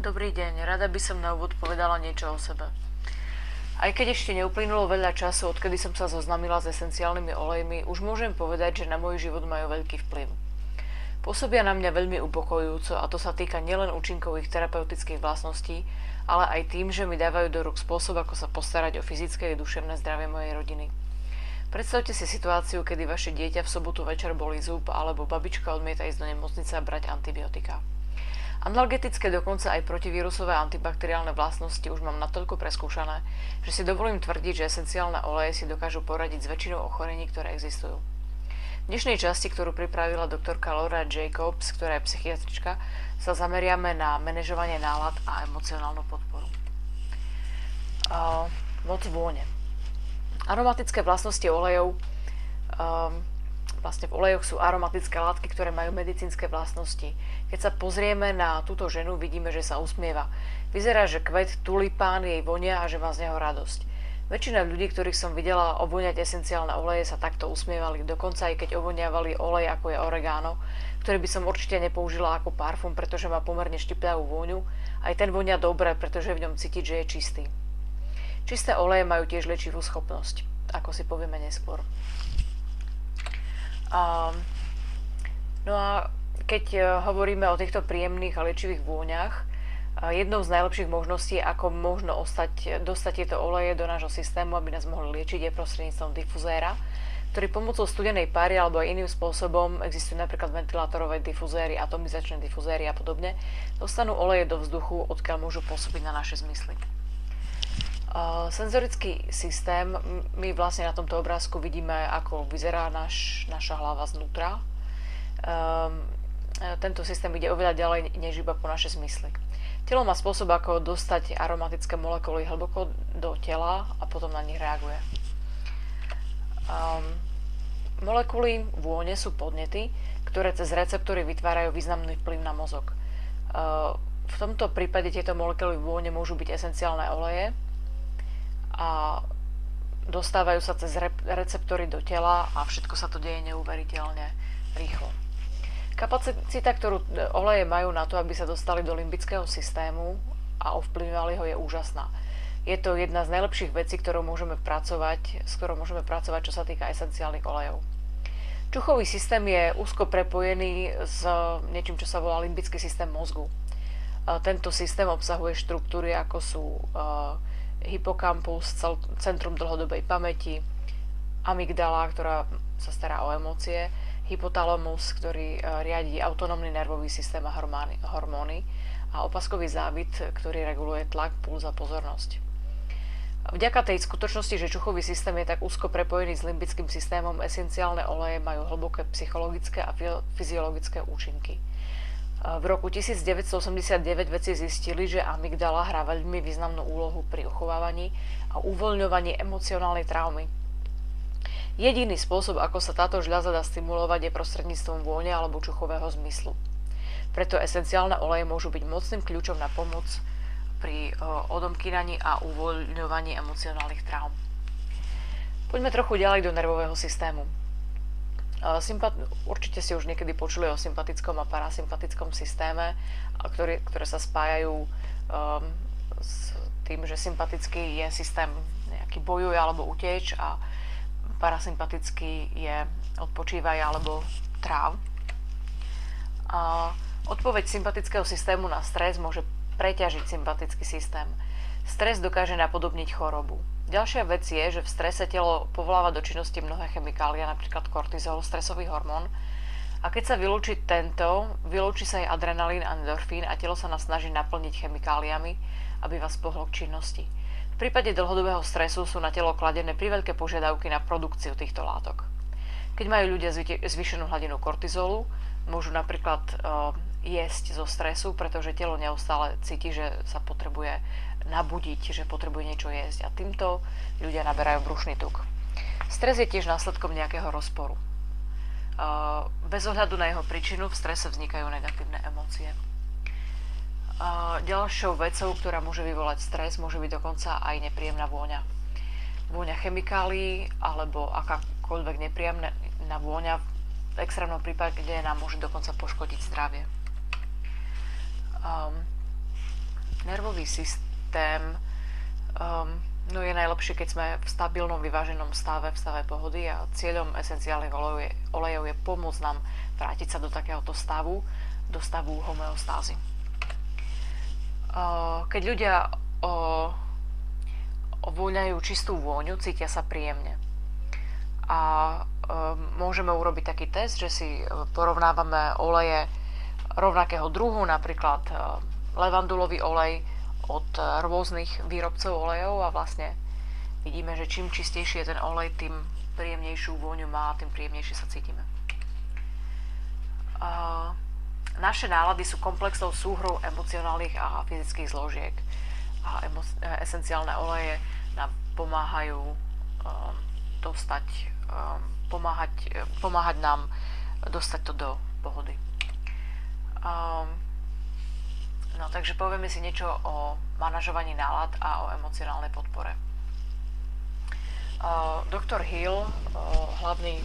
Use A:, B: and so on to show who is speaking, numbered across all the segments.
A: Dobrý deň, rada by som na úvod povedala niečo o sebe. Aj keď ešte neuplynulo veľa času, odkedy som sa zoznamila s esenciálnymi olejmi, už môžem povedať, že na môj život majú veľký vplyv. Pôsobia na mňa veľmi upokojujúco a to sa týka nielen účinkov ich terapeutických vlastností, ale aj tým, že mi dávajú do rúk spôsob, ako sa postarať o fyzické a duševné zdravie mojej rodiny. Predstavte si situáciu, kedy vaše dieťa v sobotu večer bolí zub alebo babička odmieta ísť do nemocnice a brať antibiotika. Analgetické, dokonca aj protivírusové antibakteriálne vlastnosti už mám natoľko preskúšané, že si dovolím tvrdiť, že esenciálne oleje si dokážu poradiť s väčšinou ochorení, ktoré existujú. V dnešnej časti, ktorú pripravila doktorka Laura Jacobs, ktorá je psychiatrička, sa zameriame na manažovanie nálad a emocionálnu podporu. Moc vône. Aromatické vlastnosti olejov. Vlastne v olejoch sú aromatické látky, ktoré majú medicínske vlastnosti. Keď sa pozrieme na túto ženu, vidíme, že sa usmieva. Vyzerá, že kvet tulipán jej vonia a že má z neho radosť. Väčšina ľudí, ktorých som videla ovoňať esenciálne oleje, sa takto usmievali. Dokonca aj keď ovoniavali olej, ako je oregano, ktorý by som určite nepoužila ako parfum, pretože má pomerne štipľavú vôňu. Aj ten vonia dobre, pretože v ňom cítiť, že je čistý. Čisté oleje majú tiež liečivú schopnosť, ako si povieme neskôr. No a keď hovoríme o týchto príjemných a liečivých vôňach, jednou z najlepších možností, ako možno dostať tieto oleje do nášho systému, aby nás mohli liečiť, je prostredníctvom difuzéra, ktorý pomocou studenej páry alebo aj iným spôsobom, existujú napríklad ventilátorové difuzéry, atomizačné difuzéry a podobne, dostanú oleje do vzduchu, odkiaľ môžu pôsobiť na naše zmysly. Senzorický systém, my vlastne na tomto obrázku vidíme, ako vyzerá naša hlava znútra. Tento systém ide oveľa ďalej, než iba po naše zmysly. Telo má spôsob, ako dostať aromatické molekuly hlboko do tela a potom na nich reaguje. Molekuly vône sú podnety, ktoré cez receptory vytvárajú významný vplyv na mozog. V tomto prípade tieto molekuly vône môžu byť esenciálne oleje, a dostávajú sa cez receptory do tela a všetko sa to deje neuveriteľne rýchlo. Kapacita, ktorú oleje majú na to, aby sa dostali do limbického systému a ovplyvňovali ho, je úžasná. Je to jedna z najlepších vecí, s ktorou môžeme pracovať, čo sa týka esenciálnych olejov. Čuchový systém je úzko prepojený s niečím, čo sa volá limbický systém mozgu. Tento systém obsahuje štruktúry, ako sú hypokampus, centrum dlhodobej pamäti, amygdala, ktorá sa stará o emócie, hypotalamus, ktorý riadi autonómny nervový systém a hormóny a opaskový závit, ktorý reguluje tlak, puls a pozornosť. Vďaka tej skutočnosti, že čuchový systém je tak úzko prepojený s limbickým systémom, esenciálne oleje majú hlboké psychologické a fyziologické účinky. V roku 1989 vedci zistili, že amygdala hrá veľmi významnú úlohu pri uchovávaní a uvoľňovaní emocionálnej traumy. Jediný spôsob, ako sa táto žľaza dá stimulovať, je prostredníctvom vône alebo čuchového zmyslu. Preto esenciálne oleje môžu byť mocným kľúčom na pomoc pri odomkýnaní a uvoľňovaní emocionálnych traum. Poďme trochu ďalej do nervového systému. Určite si už niekedy počuli o sympatickom a parasympatickom systéme, ktoré sa spájajú s tým, že sympatický je systém nejaký bojuje alebo uteč a parasympatický je odpočívaj alebo tráv. Odpoveď sympatického systému na stres môže preťažiť sympatický systém. Stres dokáže napodobniť chorobu. Ďalšia vec je, že v strese telo povoláva do činnosti mnohé chemikálie, napríklad kortizol, stresový hormón. A keď sa vylúči vylúči sa aj adrenalín a endorfín a telo sa nás snaží naplniť chemikáliami, aby vás pohlo k činnosti. V prípade dlhodobého stresu sú na telo kladené priveľké požiadavky na produkciu týchto látok. Keď majú ľudia zvýšenú hladinu kortizolu, môžu napríklad jesť zo stresu, pretože telo neustále cíti, že sa potrebuje nabudiť, že potrebuje niečo jesť a týmto ľudia naberajú brušný tuk. Stres je tiež následkom nejakého rozporu. Bez ohľadu na jeho príčinu v strese vznikajú negatívne emócie. Ďalšou vecou, ktorá môže vyvolať stres, môže byť dokonca aj nepríjemná vôňa. Vôňa chemikálií alebo akákoľvek nepríjemná vôňa v extrémnom prípade, kde nám môže dokonca poškodiť zdravie. Nervový systém no je najlepšie, keď sme v stabilnom, vyváženom stave, v stave pohody, a cieľom esenciálnych olejov je pomôcť nám vrátiť sa do takéhoto stavu, do stavu homeostázy. Keď ľudia ovôňajú čistú vôňu, cítia sa príjemne. A môžeme urobiť taký test, že si porovnávame oleje rovnakého druhu, napríklad levandulový olej od rôznych výrobcov olejov, a vlastne vidíme, že čím čistejší je ten olej, tým príjemnejšiu vôňu má a tým príjemnejšie sa cítime. Naše nálady sú komplexnou súhrou emocionálnych a fyzických zložiek a esenciálne oleje nám pomáhajú pomáhať nám dostať to do pohody. No, takže povieme si niečo o manažovaní nálad a o emocionálnej podpore. Dr. Hill, hlavný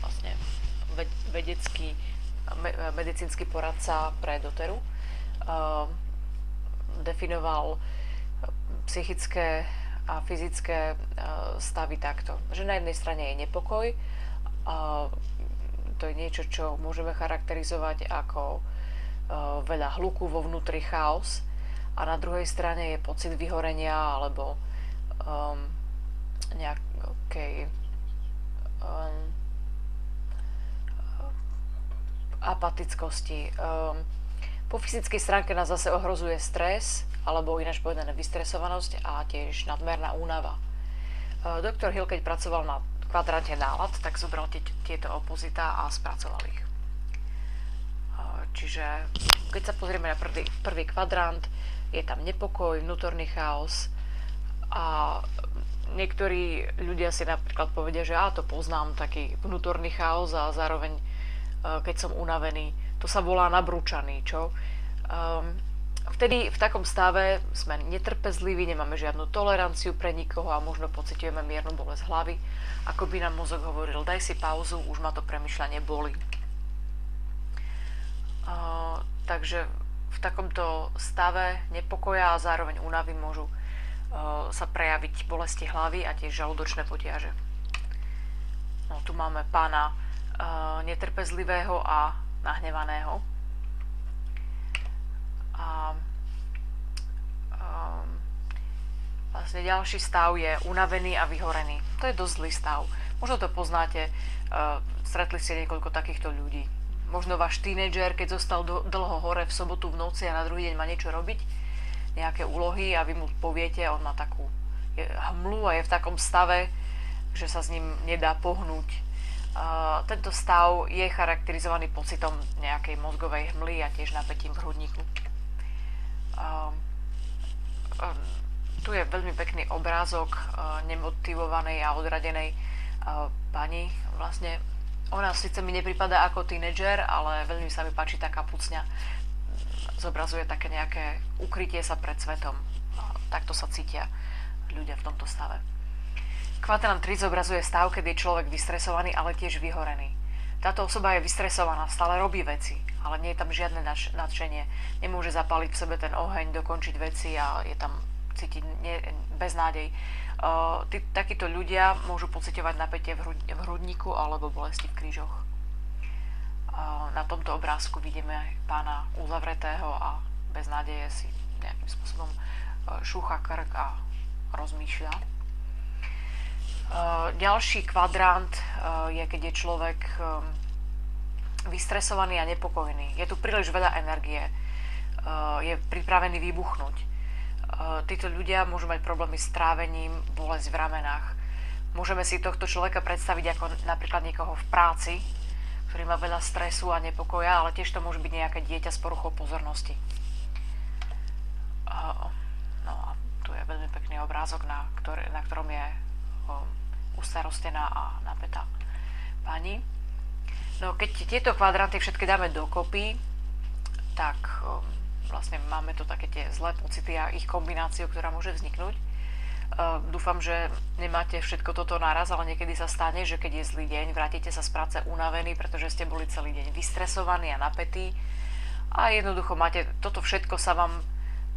A: vlastne medicínsky poradca pre doTERu, definoval psychické a fyzické stavy takto. Že na jednej strane je nepokoj, to je niečo, čo môžeme charakterizovať ako veľa hluku vo vnútri, chaos, a na druhej strane je pocit vyhorenia alebo nejakej apatickosti. Po fyzickej stránke nás zase ohrozuje stres, alebo ináč povedané vystresovanosť, a tiež nadmerná únava. Dr. Hill, keď pracoval na kvadrante nálad, tak zobral tieto opozitá a spracoval ich. Čiže keď sa pozrieme na prvý kvadrant, je tam nepokoj, vnútorný chaos, a niektorí ľudia si napríklad povedia, že to poznám, taký vnútorný chaos, a zároveň keď som unavený, to sa volá nabrúčaný, čo? Vtedy v takom stave sme netrpezliví, nemáme žiadnu toleranciu pre nikoho a možno pociťujeme miernu bolesť hlavy, ako by nám mozog hovoril: daj si pauzu, už ma to premýšľanie boli. Takže v takomto stave nepokoja a zároveň únavy môžu sa prejaviť bolesti hlavy a tiež žalúdočné potiaže. No, tu máme pána netrpezlivého a nahnevaného. A vlastne ďalší stav je unavený a vyhorený. To je dosť zlý stav. Možno to poznáte, stretli ste niekoľko takýchto ľudí. Možno váš tínedžer, keď zostal dlho hore v sobotu v noci a na druhý deň má niečo robiť, nejaké úlohy, a vy mu poviete, on má takú hmlu a je v takom stave, že sa s ním nedá pohnúť. Tento stav je charakterizovaný pocitom nejakej mozgovej hmly a tiež napätím v hrudníku. Tu je veľmi pekný obrázok nemotivovanej a odradenej pani. Vlastne ona síce mi nepripadá ako tínedžer, ale veľmi sa mi páči tá kapucňa. Zobrazuje také nejaké ukrytie sa pred svetom. Takto sa cítia ľudia v tomto stave. Kvadrant 3 zobrazuje stav, kedy je človek vystresovaný, ale tiež vyhorený. Táto osoba je vystresovaná, stále robí veci, ale nie je tam žiadne nadšenie. Nemôže zapáliť v sebe ten oheň, dokončiť veci a je tam cítiť beznádej. Takíto ľudia môžu pociťovať napätie v hrudníku alebo bolesti v krížoch. Na tomto obrázku vidíme pána uzavretého a bez nádeje si nejakým spôsobom šúcha krk a rozmýšľa. Ďalší kvadrant je, keď je človek vystresovaný a nepokojný. Je tu príliš veľa energie. Je pripravený vybuchnúť. Títo ľudia môžu mať problémy s trávením, bolesť v ramenách. Môžeme si tohto človeka predstaviť ako napríklad niekoho v práci, ktorý má veľa stresu a nepokoja, ale tiež to môže byť nejaké dieťa s poruchou pozornosti. No a tu je veľmi pekný obrázok, na ktorom je ustarostená a napätá pani. No, keď tieto kvadranty všetky dáme dokopy, tak vlastne máme tu také tie zlé pocity a ich kombináciu, ktorá môže vzniknúť. Dúfam, že nemáte všetko toto naraz, ale niekedy sa stane, že keď je zlý deň, vrátite sa z práce unavení, pretože ste boli celý deň vystresovaní a napätí, a jednoducho toto všetko sa vám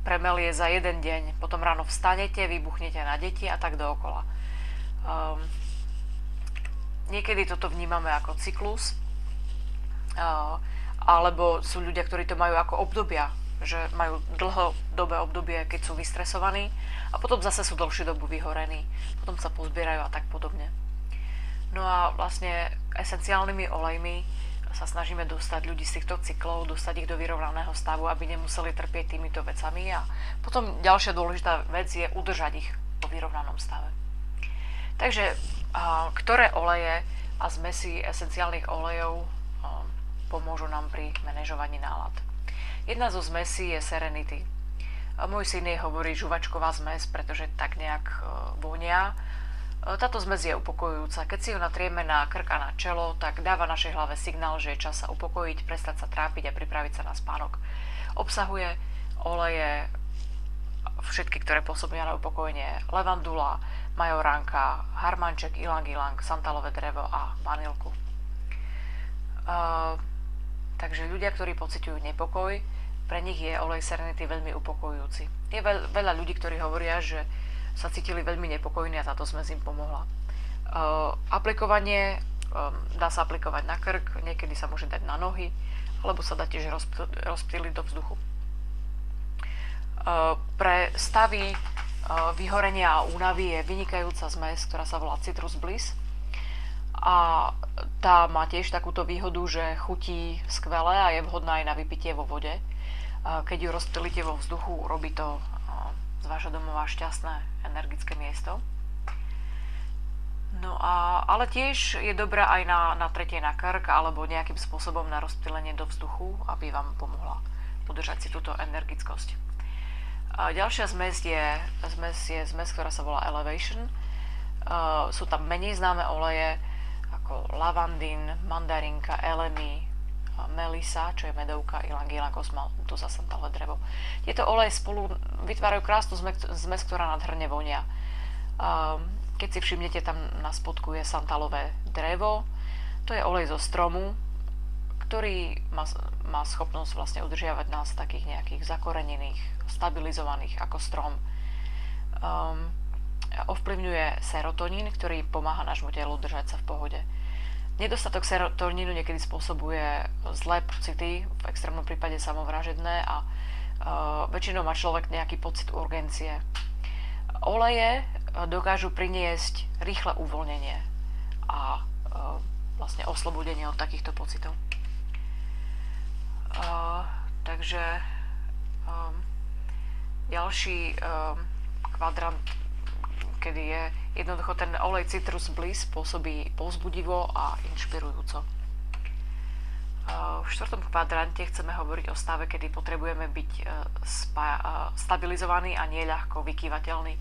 A: premelie za jeden deň. Potom ráno vstanete, vybuchnete na deti a tak dookola. Niekedy toto vnímame ako cyklus, alebo sú ľudia, ktorí to majú ako obdobia, že majú dlhodobé obdobie, keď sú vystresovaní a potom zase sú dlhšiu dobu vyhorení, potom sa pozbierajú a tak podobne. No a vlastne esenciálnymi olejmi sa snažíme dostať ľudí z týchto cyklov, dostať ich do vyrovnaného stavu, aby nemuseli trpieť týmito vecami a potom ďalšia dôležitá vec je udržať ich vo vyrovnanom stave. Takže ktoré oleje a zmesy esenciálnych olejov pomôžu nám pri manažovaní nálad? Jedna zo zmesí je Serenity. Môj syn jej hovorí žuvačková zmes, pretože tak nejak vonia. Táto zmes je upokojujúca. Keď si ju natrieme na krk a na čelo, tak dáva našej hlave signál, že je čas sa upokojiť, prestať sa trápiť a pripraviť sa na spánok. Obsahuje oleje všetky, ktoré pôsobia na upokojenie: levandula, majoránka, harmanček, ilang-ilang, santálové drevo a vanilku. Takže ľudia, ktorí pociťujú nepokoj, pre nich je olej Serenity veľmi upokojujúci. Je veľa ľudí, ktorí hovoria, že sa cítili veľmi nepokojní a táto zmes im pomohla. Aplikovanie dá sa aplikovať na krk, niekedy sa môže dať na nohy, alebo sa dá tiež rozptýliť do vzduchu. Pre stavy vyhorenia a únavy je vynikajúca zmes, ktorá sa volá Citrus Bliss. A tá má tiež takúto výhodu, že chutí skvele a je vhodná aj na vypitie vo vode. Keď ju rozptýlite vo vzduchu, robí to z vášho domova šťastné, energické miesto. No ale tiež je dobrá aj na tretie na krk alebo nejakým spôsobom na rozptýlenie do vzduchu, aby vám pomohla udržať si túto energickosť. Ďalšia zmes je zmes, ktorá sa volá Elevation. Sú tam menej známe oleje ako lavandín, mandarinka, elemy, melisa, čo je medovka, ilang-ilang, osmanthus a santálové drevo. Tieto oleje spolu vytvárajú krásnu zmes, ktorá nádherne vonia. Keď si všimnete, tam na spodku je santálové drevo. To je olej zo stromu, ktorý má schopnosť vlastne udržiavať nás takých nejakých zakorenených, stabilizovaných ako strom. Ovplyvňuje serotonín, ktorý pomáha nášmu telu držať sa v pohode. Nedostatok serotonínu niekedy spôsobuje zlé pocity, v extrémnom prípade samovražedné a väčšinou má človek nejaký pocit urgencie. Oleje dokážu priniesť rýchle uvoľnenie a vlastne oslobodenie od takýchto pocitov. Takže ďalší kvadrant, kedy je jednoducho ten olej Citrus Bliss pôsobí povzbudivo a inšpirujúco. V štvrtom kvadrante chceme hovoriť o stave, kedy potrebujeme byť stabilizovaný a nie ľahko vykývateľný.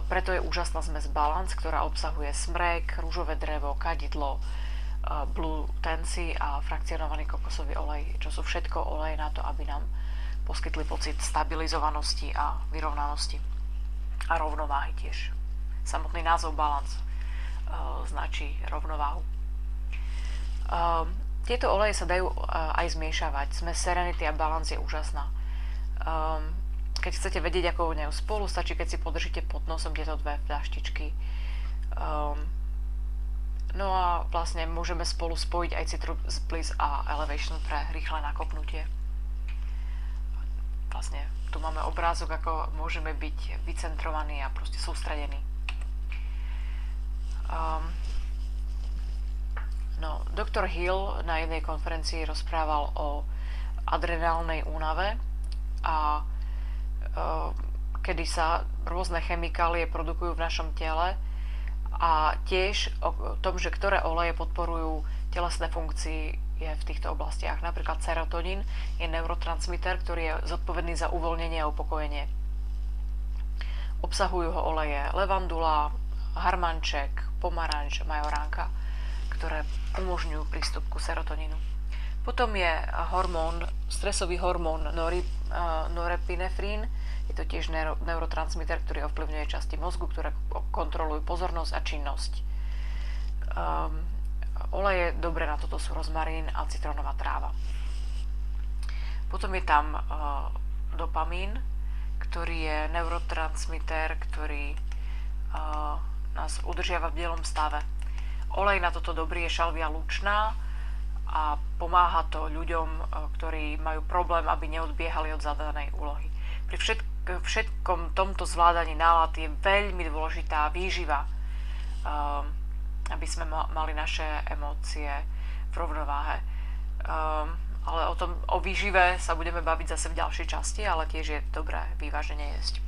A: Preto je úžasná zmes Balance, ktorá obsahuje smrek, rúžové drevo, kadidlo, blue tansy a frakcionovaný kokosový olej, čo sú všetko oleje na to, aby nám poskytli pocit stabilizovanosti a vyrovnanosti a rovnováhy tiež. Samotný názov Balance značí rovnováhu. Tieto oleje sa dajú aj zmiešavať. Zmes Serenity a Balance je úžasná. Keď chcete vedieť, ako voňajú spolu, stačí, keď si podržíte pod nosom tieto dve fľaštičky. No a vlastne môžeme spolu spojiť aj Citrus Bliss a Elevation pre rýchle nakopnutie. Vlastne tu máme obrázok, ako môžeme byť vycentrovaní a proste sústredení. Dr. Hill na jednej konferencii rozprával o adrenálnej únave a kedy sa rôzne chemikálie produkujú v našom tele a tiež o tom, že ktoré oleje podporujú telesné funkcie je v týchto oblastiach. Napríklad serotonín je neurotransmiter, ktorý je zodpovedný za uvoľnenie a upokojenie. Obsahujú ho oleje levandula, harmanček, pomaranč, majoránka, ktoré umožňujú prístup ku serotonínu. Potom je stresový hormón norepinefrín. Je to tiež neurotransmiter, ktorý ovplyvňuje časti mozgu, ktoré kontrolujú pozornosť a činnosť. Oleje dobre na toto sú rozmarín a citrónová tráva. Potom je tam dopamín, ktorý je neurotransmiter, ktorý nás udržiava v bielom stave. Olej na toto dobrý je šalvia lučná a pomáha to ľuďom, ktorí majú problém, aby neodbiehali od zadanej úlohy. Pri všetkom tomto zvládaní nálad je veľmi dôležitá výživa, aby sme mali naše emócie v rovnováhe. Ale o výžive sa budeme baviť zase v ďalšej časti, ale tiež je dobré vyvážene jesť.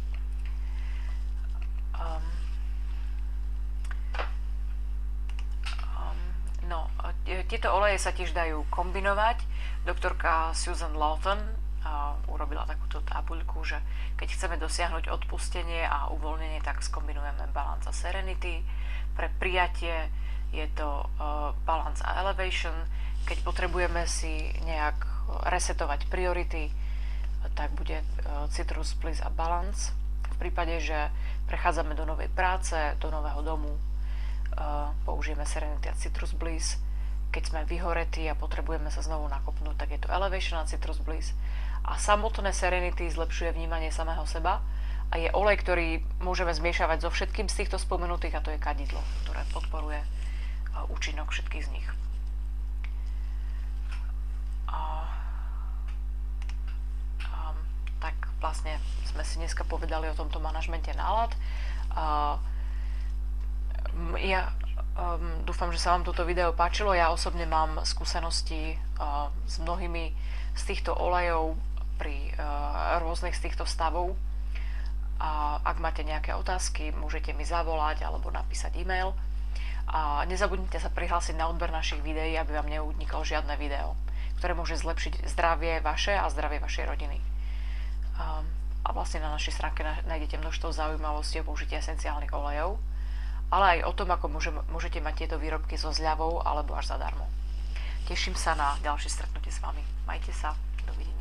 A: Tieto oleje sa tiež dajú kombinovať. Doktorka Susan Lawton urobila takúto tabuľku, že keď chceme dosiahnuť odpustenie a uvoľnenie, tak skombinujeme balance a serenity. Pre prijatie je to balance a elevation. Keď potrebujeme si nejak resetovať priority, tak bude citrus bliss a balance. V prípade, že prechádzame do novej práce, do nového domu, použijeme serenity a citrus bliss. Keď sme vyhoretí a potrebujeme sa znovu nakopnúť, tak je to elevation a citrus bliss. A samotné serenity zlepšuje vnímanie samého seba a je olej, ktorý môžeme zmiešavať so všetkým z týchto spomenutých, a to je kadidlo, ktoré podporuje účinok všetkých z nich. Tak vlastne sme si dneska povedali o tomto manažmente nálad. Ja dúfam, že sa vám toto video páčilo. Ja osobne mám skúsenosti s mnohými z týchto olejov pri rôznych z týchto stavov. A ak máte nejaké otázky, môžete mi zavolať alebo napísať e-mail. A nezabudnite sa prihlásiť na odber našich videí, aby vám neuniklo žiadne video, ktoré môže zlepšiť zdravie vaše a zdravie vašej rodiny. A vlastne na našej stránke nájdete množstvo zaujímavostí o použití esenciálnych olejov, ale aj o tom, ako môžete mať tieto výrobky so zľavou alebo až zadarmo. Teším sa na ďalšie stretnutie s vami. Majte sa. Dovidenia.